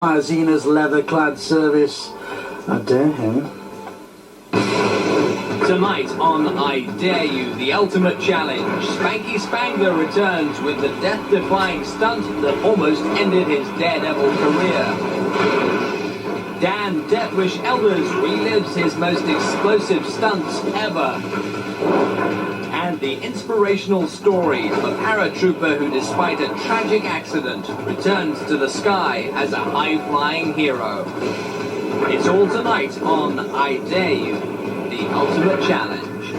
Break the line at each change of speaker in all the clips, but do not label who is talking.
Zena's leather-clad service. I dare him.
Tonight on I Dare You, the ultimate challenge, Spanky Spangler returns with the death-defying stunt that almost ended his daredevil career. Dan Deathwish Elders relives his most explosive stunts ever. And the inspirational story of a paratrooper who, despite a tragic accident, returns to the sky as a high-flying hero. It's all tonight on I Dare You, the ultimate challenge.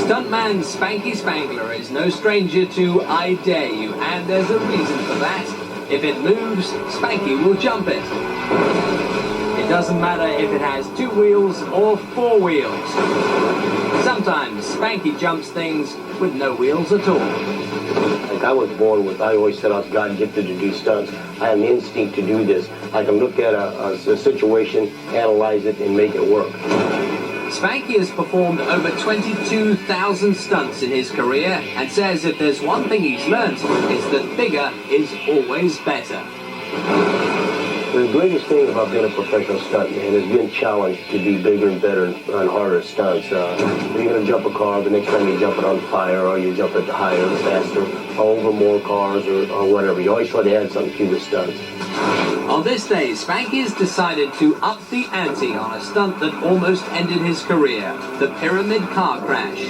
Stuntman Spanky Spangler is no stranger to I Dare You, and there's a reason for that. If it moves, Spanky will jump it. It doesn't matter if it has 2 wheels or 4 wheels. Sometimes Spanky jumps things with no wheels at all.
Like I was born with, I always said I was God gifted to do stunts. I have an instinct to do this. I can look at a situation, analyze it, and make it work.
Spanky has performed over 22,000 stunts in his career and says if there's one thing he's learned, it's that bigger is always better.
The greatest thing about being a professional stuntman is being challenged to do bigger and better and harder stunts. You're going to jump a car, the next time you jump it on fire, or you jump it higher, faster, or over more cars, or whatever. You always try to add something to the stunts.
On this day, Spanky has decided to up the ante on a stunt that almost ended his career, the pyramid car crash.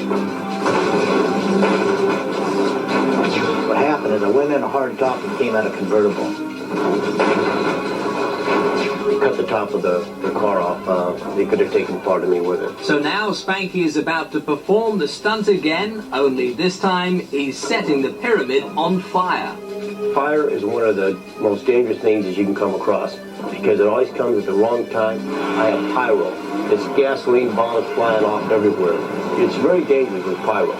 What happened is I went in a hard top and came out a convertible.
Cut the top of the car off. They could have taken part of me with it.
So now Spanky is about to perform the stunt again, only this time he's setting the pyramid on fire.
Fire is one of the most dangerous things that you can come across because it always comes at the wrong time. I have pyro. It's gasoline bombs flying off everywhere. It's very dangerous with pyro.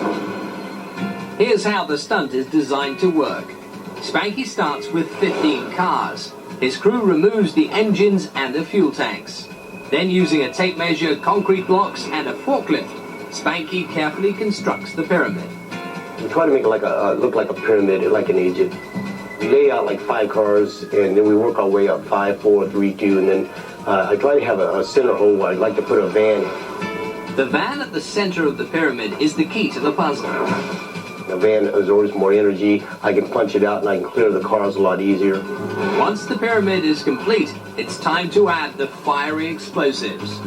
Here's how the stunt is designed to work. Spanky starts with 15 cars. His crew removes the engines and the fuel tanks. Then, using a tape measure, concrete blocks, and a forklift, Spanky carefully constructs the pyramid.
We try to make it like look like a pyramid, like in Egypt. We lay out like 5 cars, and then we work our way up 5, 4, 3, 2, and then I try to have a center hole. I'd like to put a van in.
The van at the center of the pyramid is the key to the puzzle.
The van absorbs more energy. I can punch it out, and I can clear the cars a lot easier.
Once the pyramid is complete, it's time to add the fiery explosives.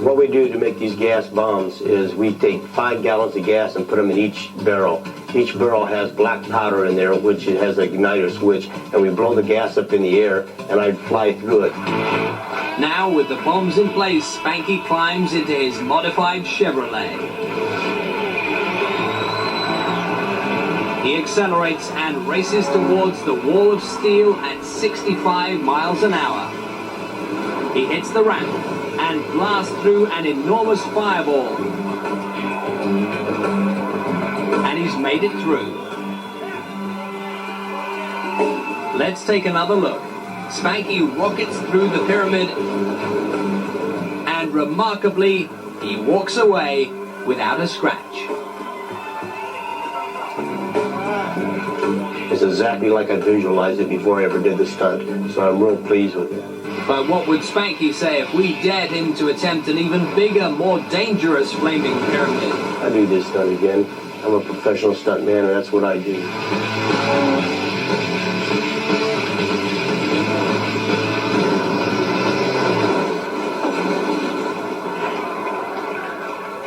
What we do to make these gas bombs is we take 5 gallons of gas and put them in each barrel. Each barrel has black powder in there, which it has an igniter switch, and we blow the gas up in the air, and I fly through it.
Now, with the bombs in place, Spanky climbs into his modified Chevrolet. He accelerates and races towards the wall of steel at 65 miles an hour. He hits the ramp and blasts through an enormous fireball. And he's made it through. Let's take another look. Spanky rockets through the pyramid, and remarkably, he walks away without a scratch.
It's exactly like I visualized it before I ever did the stunt, so I'm real pleased with it.
But what would Spanky say if we dared him to attempt an even bigger, more dangerous flaming pyramid?
I do this stunt again. I'm a professional stuntman, and that's what I do.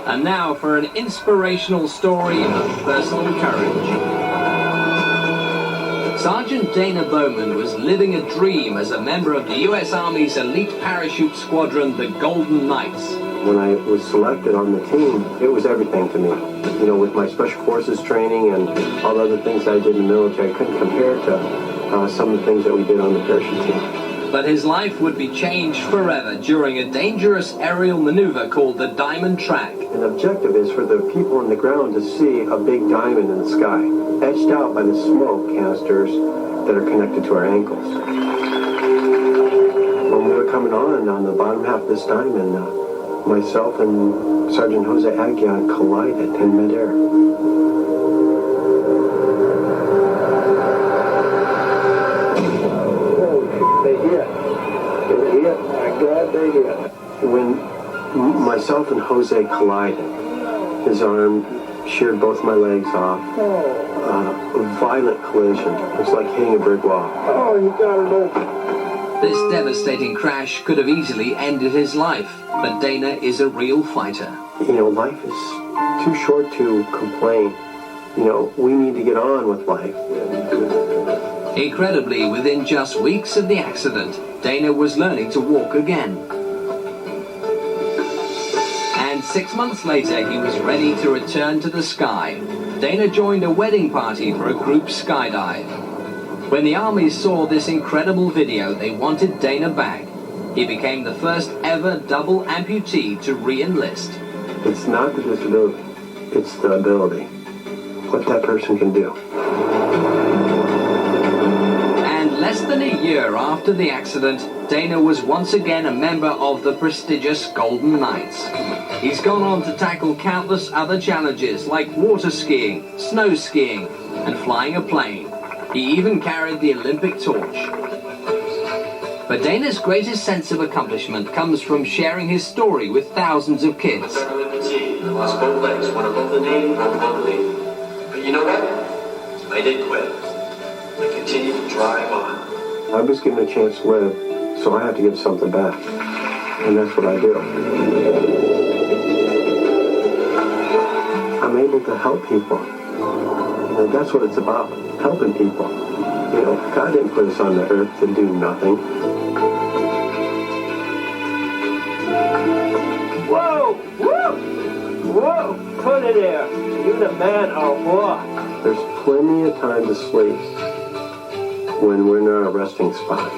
And now for an inspirational story of personal courage. Sergeant Dana Bowman was living a dream as a member of the U.S. Army's elite parachute squadron, the Golden Knights.
When I was selected on the team, it was everything to me. You know, with my special forces training and all the other things I did in the military, I couldn't compare it to some of the things that we did on the parachute team.
But his life would be changed forever during a dangerous aerial maneuver called the Diamond Track.
An objective is for the people on the ground to see a big diamond in the sky, etched out by the smoke canisters that are connected to our ankles. When we were coming on the bottom half of this diamond, myself and Sergeant Jose Aguiar collided in midair. myself and Jose collided. His arm sheared both my legs off. A violent collision. It was like hitting a brick wall.
Oh, you got it open.
This devastating crash could have easily ended his life, but Dana is a real fighter.
You know, life is too short to complain. You know, we need to get on with life.
Incredibly, within just weeks of the accident, Dana was learning to walk again. And 6 months later, he was ready to return to the sky. Dana joined a wedding party for a group skydive. When the Army saw this incredible video, they wanted Dana back. He became the first ever double amputee to re-enlist.
It's not the disability, it's the ability. What that person can do.
And less than a year after the accident, Dana was once again a member of the prestigious Golden Knights. He's gone on to tackle countless other challenges like water skiing, snow skiing, and flying a plane. He even carried the Olympic torch. But Dana's greatest sense of accomplishment comes from sharing his story with thousands of kids.
I lost both legs, one above the knee, one below the knee. But you know what? I didn't quit. I continued to drive on.
I was given a chance to live, so I had to give something back. And that's what I do. I'm able to help people. You know, that's what it's about, helping people. You know, God didn't put us on the earth to do nothing.
Whoa! Whoa! Whoa! Put it there. You the man or what?
There's plenty of time to sleep when we're in our resting spot.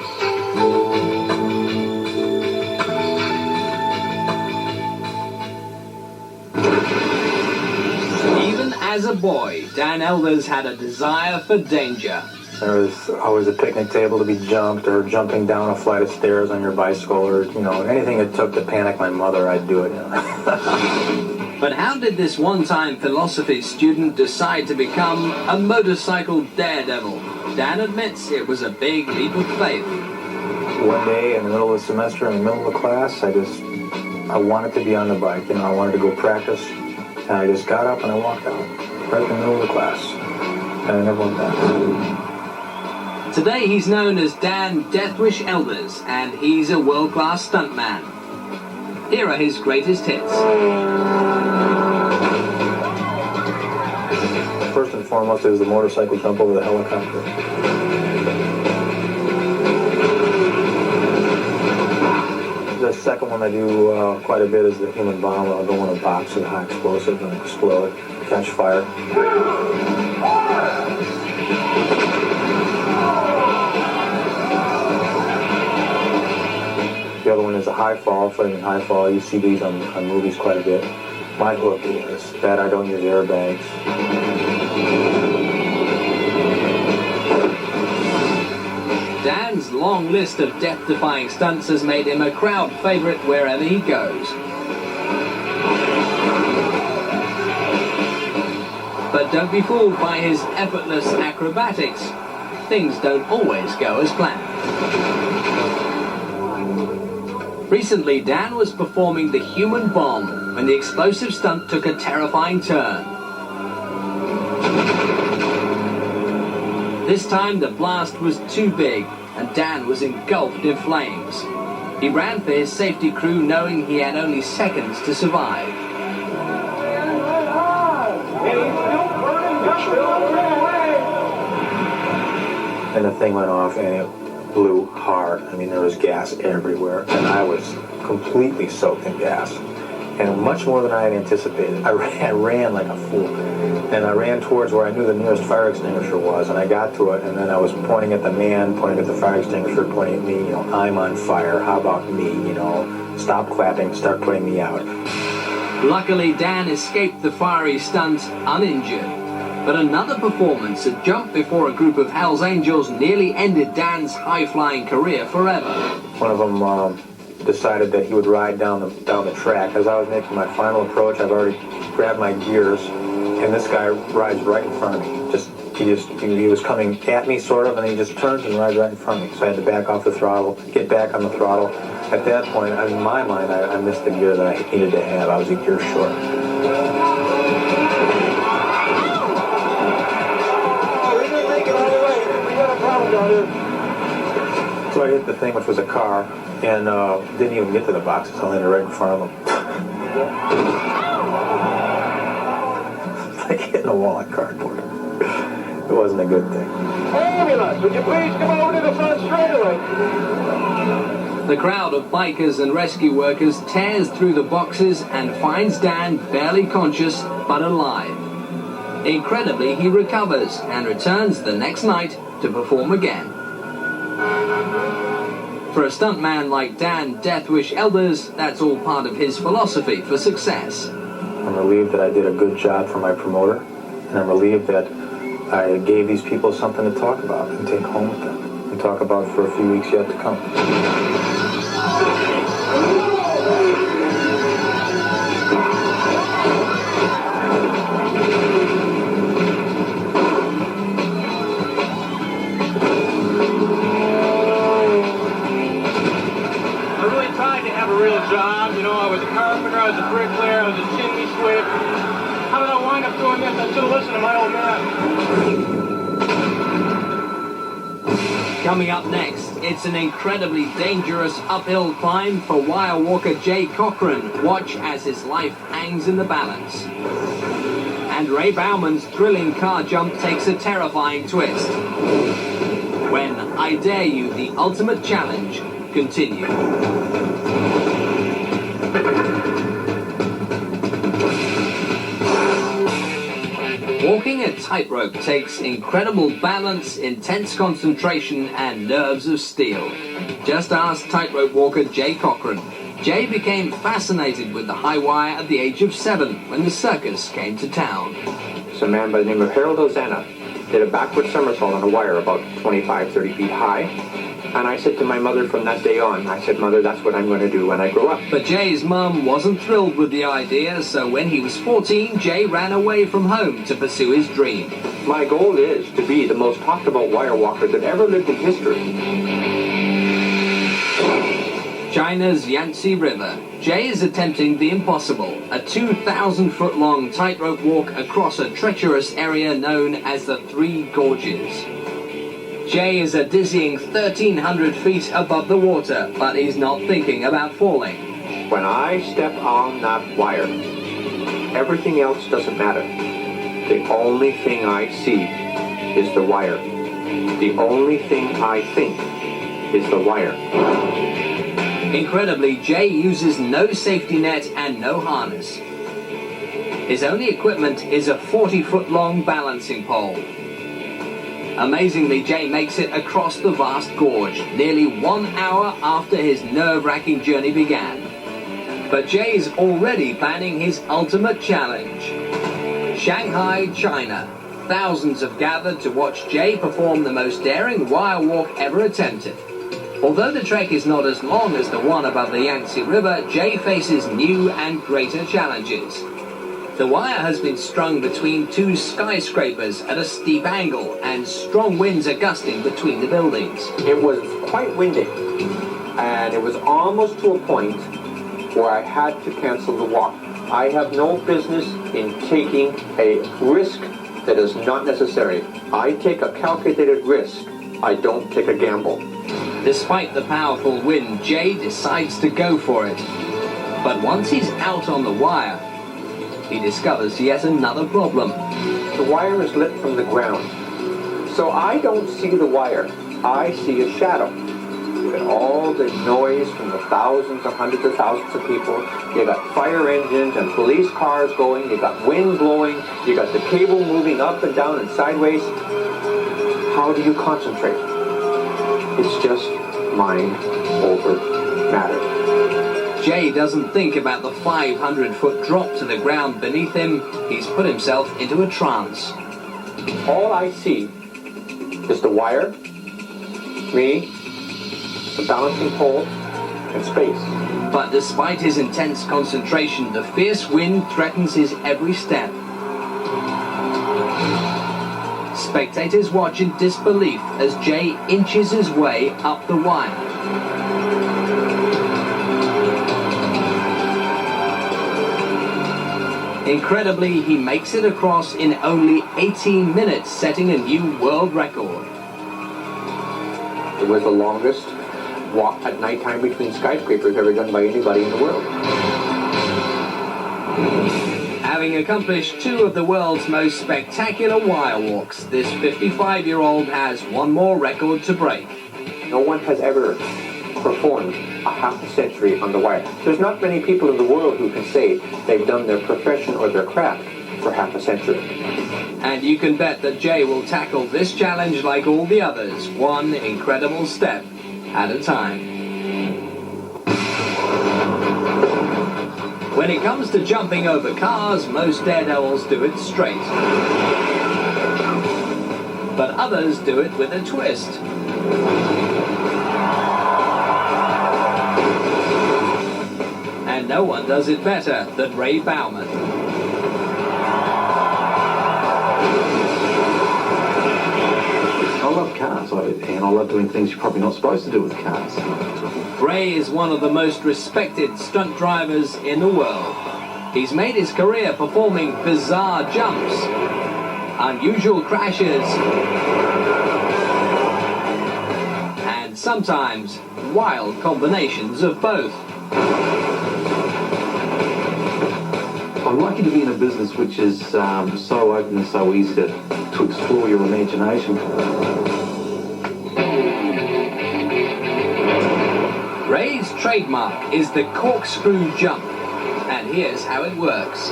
Even as a boy, Dan Elders had a desire for danger.
There was always a picnic table to be jumped, or jumping down a flight of stairs on your bicycle, or, you know, anything it took to panic my mother, I'd do it. You know?
But how did this one-time philosophy student decide to become a motorcycle daredevil? Dan admits it was a big leap of faith.
One day in the middle of the semester, in the middle of the class, I wanted to be on the bike. You know, I wanted to go practice, and I just got up and I walked out right in the middle of the class, and I never went back.
Today he's known as Dan Deathwish Elders, and he's a world-class stuntman. Here are his greatest hits.
First and foremost, it was the motorcycle jump over the helicopter. The second one I do quite a bit is the human bomb. I'll go in a box with high explosive and explode, catch fire. The other one is a high fall, flaming high fall. You see these on movies quite a bit. My hook is that I don't use airbags.
Dan's long list of death-defying stunts has made him a crowd favorite wherever he goes. But don't be fooled by his effortless acrobatics. Things don't always go as planned. Recently, Dan was performing the human bomb when the explosive stunt took a terrifying turn. This time, the blast was too big, and Dan was engulfed in flames. He ran for his safety crew knowing he had only seconds to survive.
And the thing went off and it blew hard. I mean, there was gas everywhere, and I was completely soaked in gas. And much more than I had anticipated. I ran like a fool. And I ran towards where I knew the nearest fire extinguisher was, and I got to it, and then I was pointing at the man, pointing at the fire extinguisher, pointing at me, you know, I'm on fire, how about me, you know, stop clapping, start putting me out.
Luckily, Dan escaped the fiery stunt uninjured. But another performance, a jump before a group of Hell's Angels, nearly ended Dan's high-flying career forever.
One of them decided that he would ride down the track. As I was making my final approach, I've already grabbed my gears, and this guy rides right in front of me. He was coming at me, sort of, and he just turns and rides right in front of me. So I had to back off the throttle, get back on the throttle, At that point, in my mind, I missed the gear that I needed to have. I was a gear short. So I hit the thing, which was a car, and didn't even get to the boxes. I landed right in front of them. It's like hitting a wall of cardboard. It wasn't a good thing.
Ambulance, would you please come over to the front straightaway?
The crowd of bikers and rescue workers tears through the boxes and finds Dan barely conscious but alive. Incredibly, he recovers and returns the next night to perform again. For a stuntman like Dan Deathwish Elders, that's all part of his philosophy for success.
I'm relieved that I did a good job for my promoter, and I'm relieved that I gave these people something to talk about and take home with them and talk about for a few weeks yet to come.
Job, you know, I was a carpenter, I was a bricklayer, I was a chimney sweep. How did I wind up doing this? I should have listened to my old man.
Coming up next, it's an incredibly dangerous uphill climb for wire walker Jay Cochran. Watch as his life hangs in the balance. And Ray Bauman's thrilling car jump takes a terrifying twist. When I Dare You, the ultimate challenge, continue. Walking a tightrope takes incredible balance, intense concentration, and nerves of steel. Just ask tightrope walker Jay Cochran. Jay became fascinated with the high wire at the age of 7 when the circus came to town.
So a man by the name of Harold Ozana did a backward somersault on a wire about 25, 30 feet high. And I said to my mother from that day on, I said, Mother, that's what I'm going to do when I grow up.
But Jay's mum wasn't thrilled with the idea, so when he was 14, Jay ran away from home to pursue his dream.
My goal is to be the most talked about wire walker that ever lived in history.
China's Yangtze River. Jay is attempting the impossible, a 2,000-foot-long tightrope walk across a treacherous area known as the Three Gorges. Jay is a dizzying 1,300 feet above the water, but he's not thinking about falling.
When I step on that wire, everything else doesn't matter. The only thing I see is the wire. The only thing I think is the wire.
Incredibly, Jay uses no safety net and no harness. His only equipment is a 40-foot-long balancing pole. Amazingly, Jay makes it across the vast gorge, nearly 1 hour after his nerve-wracking journey began. But Jay is already planning his ultimate challenge. Shanghai, China. Thousands have gathered to watch Jay perform the most daring wire walk ever attempted. Although the trek is not as long as the one above the Yangtze River, Jay faces new and greater challenges. The wire has been strung between 2 skyscrapers at a steep angle, and strong winds are gusting between the buildings.
It was quite windy, and it was almost to a point where I had to cancel the walk. I have no business in taking a risk that is not necessary. I take a calculated risk. I don't take a gamble.
Despite the powerful wind, Jay decides to go for it. But once he's out on the wire, he discovers yet another problem.
The wire is lit from the ground. So I don't see the wire. I see a shadow. And all the noise from the thousands or hundreds of thousands of people. You got fire engines and police cars going. You got wind blowing. You got the cable moving up and down and sideways. How do you concentrate? It's just mind over matter.
Jay doesn't think about the 500-foot drop to the ground beneath him. He's put himself into a trance.
All I see is the wire, me, the balancing pole, and space.
But despite his intense concentration, the fierce wind threatens his every step. Spectators watch in disbelief as Jay inches his way up the wire. Incredibly, he makes it across in only 18 minutes, setting a new world record.
It was the longest walk at nighttime between skyscrapers ever done by anybody in the world.
Having accomplished two of the world's most spectacular wire walks, this 55-year-old has one more record to break.
No one has ever performed a half a century on the wire. There's not many people in the world who can say they've done their profession or their craft for half a century.
And you can bet that Jay will tackle this challenge like all the others, one incredible step at a time. When it comes to jumping over cars, most daredevils do it straight. But others do it with a twist. And no one does it better than Ray Bauman.
I love cars, and I love doing things you're probably not supposed to do with cars.
Ray is one of the most respected stunt drivers in the world. He's made his career performing bizarre jumps, unusual crashes, and sometimes wild combinations of both.
I'm lucky to be in a business which is so open and so easy to explore your imagination.
Ray's trademark is the corkscrew jump, and here's how it works.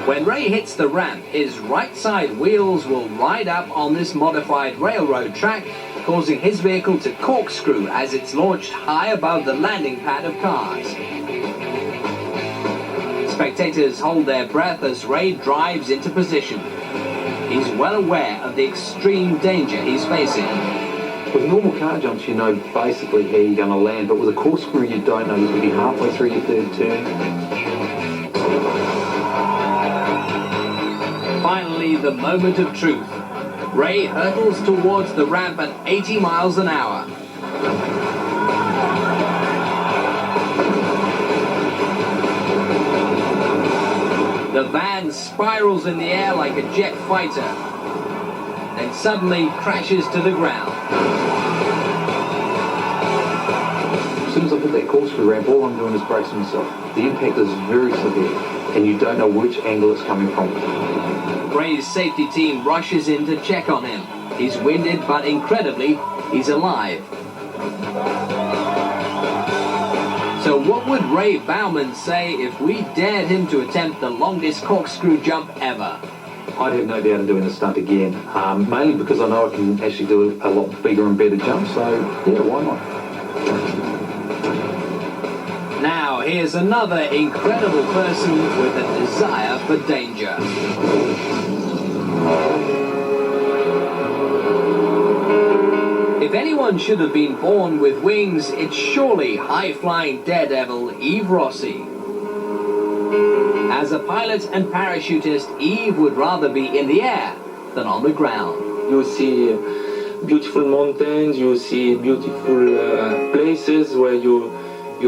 When Ray hits the ramp, his right side wheels will ride up on this modified railroad track, causing his vehicle to corkscrew as it's launched high above the landing pad of cars. Spectators hold their breath as Ray drives into position. He's well aware of the extreme danger he's facing.
With normal car jumps, you know basically how you're going to land, but with a corkscrew, you don't know. You could be halfway through your third turn.
Finally, the moment of truth. Ray hurtles towards the ramp at 80 miles an hour. The van spirals in the air like a jet fighter, and suddenly crashes to the ground.
As soon as I hit that corkscrew ramp, all I'm doing is bracing myself. The impact is very severe, and you don't know which angle it's coming from.
Ray's safety team rushes in to check on him. He's winded, but incredibly, he's alive. So what would Ray Bauman say if we dared him to attempt the longest corkscrew jump ever?
I'd have no doubt of doing the stunt again, mainly because I know I can actually do a lot bigger and better jumps, so yeah, why not?
Now, here's another incredible person with a desire for danger. If anyone should have been born with wings, it's surely high-flying daredevil Yves Rossi. As a pilot and parachutist, Yves would rather be in the air than on the ground.
You see beautiful mountains, you see beautiful places where you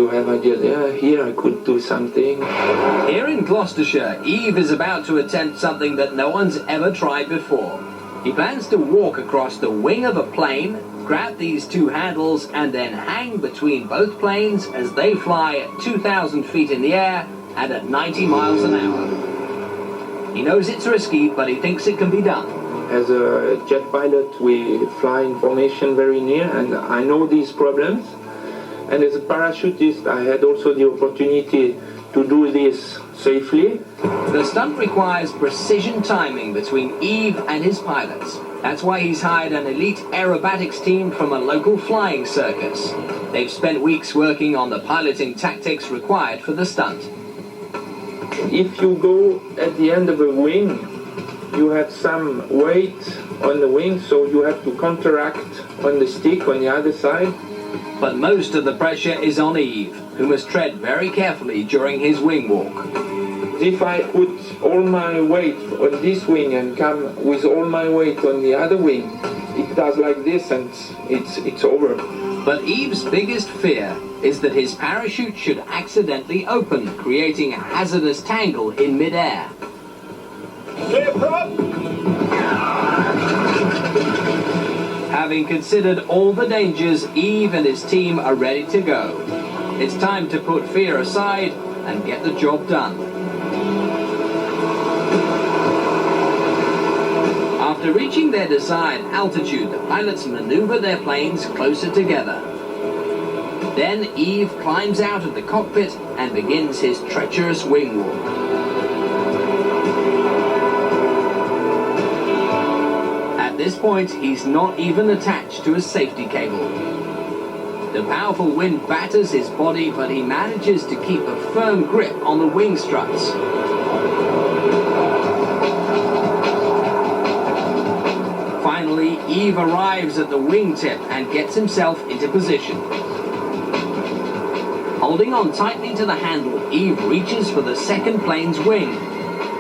have ideas, yeah, here I could do something.
Here in Gloucestershire, Yves is about to attempt something that no one's ever tried before. He plans to walk across the wing of a plane, grab these two handles, and then hang between both planes as they fly at 2,000 feet in the air and at 90 miles an hour. He knows it's risky, but he thinks it can be done.
As a jet pilot, we fly in formation very near, and I know these problems. And as a parachutist, I had also the opportunity to do this safely.
The stunt requires precision timing between Yves and his pilots. That's why he's hired an elite aerobatics team from a local flying circus. They've spent weeks working on the piloting tactics required for the stunt.
If you go at the end of a wing, you have some weight on the wing, so you have to counteract on the stick on the other side.
But most of the pressure is on Yves, who must tread very carefully during his wing walk.
If I put all my weight on this wing and come with all my weight on the other wing, it does like this and it's over.
But Yves's biggest fear is that his parachute should accidentally open, creating a hazardous tangle in mid-air. Having considered all the dangers, Yves and his team are ready to go. It's time to put fear aside and get the job done. After reaching their desired altitude, the pilots maneuver their planes closer together. Then Yves climbs out of the cockpit and begins his treacherous wing walk. At this point, he's not even attached to a safety cable. The powerful wind batters his body, but he manages to keep a firm grip on the wing struts. Finally, Yves arrives at the wingtip and gets himself into position. Holding on tightly to the handle, Yves reaches for the second plane's wing.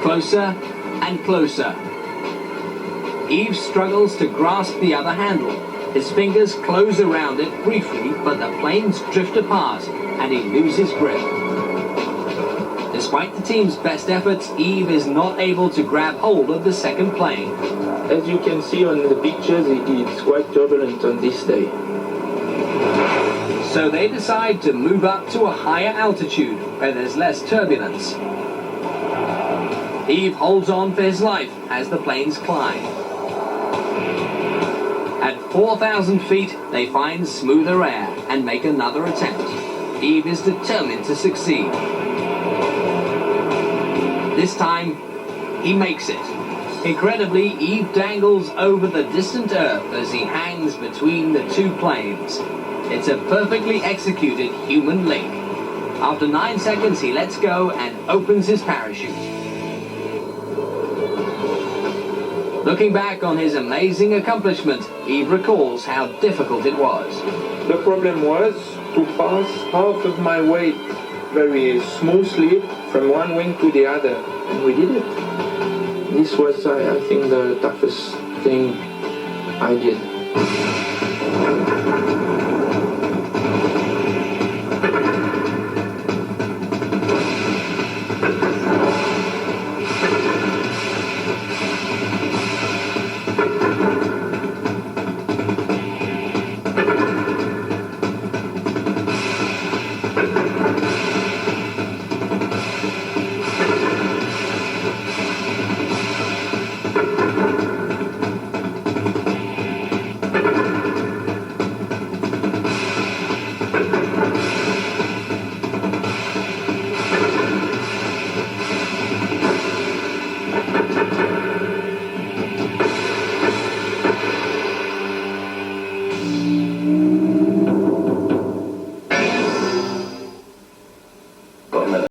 Closer and closer. Yves struggles to grasp the other handle. His fingers close around it briefly, but the planes drift apart and he loses grip. Despite the team's best efforts, Yves is not able to grab hold of the second plane.
As you can see on the pictures, it's quite turbulent on this day.
So they decide to move up to a higher altitude where there's less turbulence. Yves holds on for his life as the planes climb. At 4,000 feet, they find smoother air and make another attempt. Yves is determined to succeed. This time, he makes it. Incredibly, Yves dangles over the distant Earth as he hangs between the two planes. It's a perfectly executed human link. After 9 seconds, he lets go and opens his parachute. Looking back on his amazing accomplishment, Yves recalls how difficult it was.
The problem was to pass half of my weight very smoothly from one wing to the other, and we did it. This was, I think, the toughest thing I did.